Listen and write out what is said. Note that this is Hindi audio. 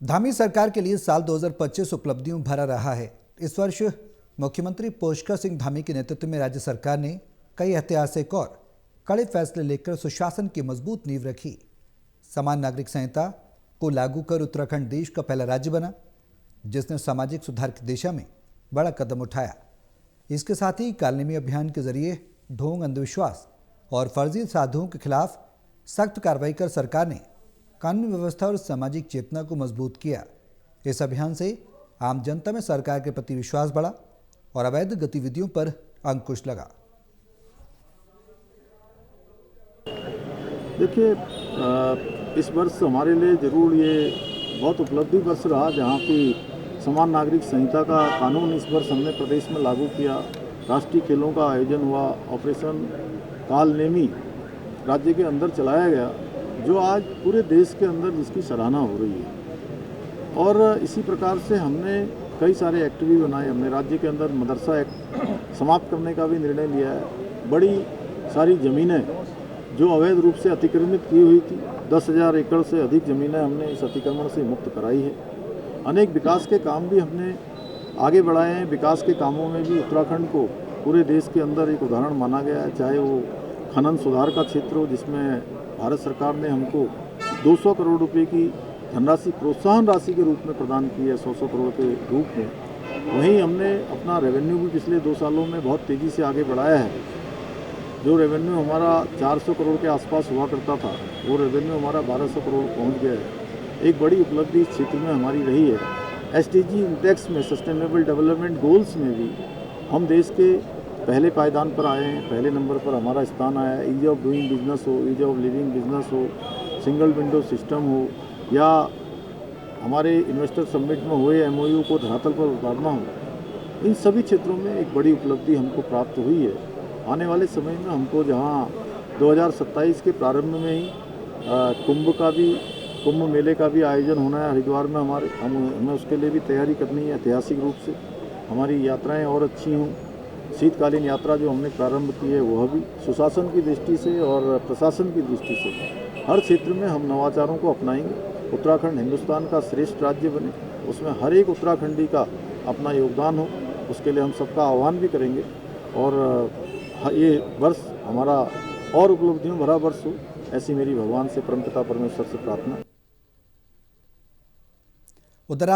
धामी सरकार के लिए साल 2025 उपलब्धियों भरा रहा है। इस वर्ष मुख्यमंत्री पुष्कर सिंह धामी के नेतृत्व में राज्य सरकार ने कई ऐतिहासिक और कड़े फैसले लेकर सुशासन की मजबूत नींव रखी। समान नागरिक संहिता को लागू कर उत्तराखंड देश का पहला राज्य बना जिसने सामाजिक सुधार की दिशा में बड़ा कदम उठाया। इसके साथ ही कालनेमी अभियान के जरिए ढोंग, अंधविश्वास और फर्जी साधुओं के खिलाफ सख्त कार्रवाई कर सरकार ने कानून व्यवस्था और सामाजिक चेतना को मजबूत किया। इस अभियान से आम जनता में सरकार के प्रति विश्वास बढ़ा और अवैध गतिविधियों पर अंकुश लगा। देखिए, इस वर्ष हमारे लिए जरूर ये बहुत उपलब्धि वर्ष रहा, जहाँ की समान नागरिक संहिता का कानून इस वर्ष हमने प्रदेश में लागू किया। राष्ट्रीय खेलों का आयोजन हुआ, ऑपरेशन कालनेमी राज्य के अंदर चलाया गया, जो आज पूरे देश के अंदर जिसकी सराहना हो रही है। और इसी प्रकार से हमने कई सारे एक्ट भी बनाए। हमने राज्य के अंदर मदरसा एक्ट समाप्त करने का भी निर्णय लिया है। बड़ी सारी ज़मीनें जो अवैध रूप से अतिक्रमित की हुई थी, 10,000 एकड़ से अधिक ज़मीनें हमने इस अतिक्रमण से मुक्त कराई है। अनेक विकास के काम भी हमने आगे बढ़ाए हैं। विकास के कामों में भी उत्तराखंड को पूरे देश के अंदर एक उदाहरण माना गया है, चाहे वो खनन सुधार का क्षेत्र हो, जिसमें भारत सरकार ने हमको 200 करोड़ रुपए की धनराशि प्रोत्साहन राशि के रूप में प्रदान की है, 100 करोड़ के रूप में। वहीं हमने अपना रेवेन्यू भी पिछले 2 सालों में बहुत तेज़ी से आगे बढ़ाया है। जो रेवेन्यू हमारा 400 करोड़ के आसपास हुआ करता था, वो रेवेन्यू हमारा 1200 करोड़ पहुंच गया है। एक बड़ी उपलब्धि इस क्षेत्र में हमारी रही है। SDG इंडेक्स में, सस्टेनेबल डेवलपमेंट गोल्स में भी हम देश के पहले पायदान पर आए हैं। पहले नंबर पर हमारा स्थान आया है। ईज ऑफ डूइंग बिजनेस हो, ईज ऑफ लिविंग बिजनेस हो, सिंगल विंडो सिस्टम हो, या हमारे इन्वेस्टर समिट में हुए MOU को धरातल पर उतारना हो, इन सभी क्षेत्रों में एक बड़ी उपलब्धि हमको प्राप्त हुई है। आने वाले समय में हमको, जहां 2027 के प्रारंभ में ही कुंभ मेले का भी आयोजन होना है हरिद्वार में, हमें उसके लिए भी तैयारी करनी है। ऐतिहासिक रूप से हमारी यात्राएं और अच्छी हों। शीतकालीन यात्रा जो हमने प्रारंभ की है, वह भी सुशासन की दृष्टि से और प्रशासन की दृष्टि से हर क्षेत्र में हम नवाचारों को अपनाएंगे। उत्तराखंड हिंदुस्तान का श्रेष्ठ राज्य बने, उसमें हर एक उत्तराखंडी का अपना योगदान हो, उसके लिए हम सबका आह्वान भी करेंगे। और ये वर्ष हमारा और उपलब्धियों भरा वर्ष हो, ऐसी मेरी भगवान से, परमपिता परमेश्वर से प्रार्थना। उधर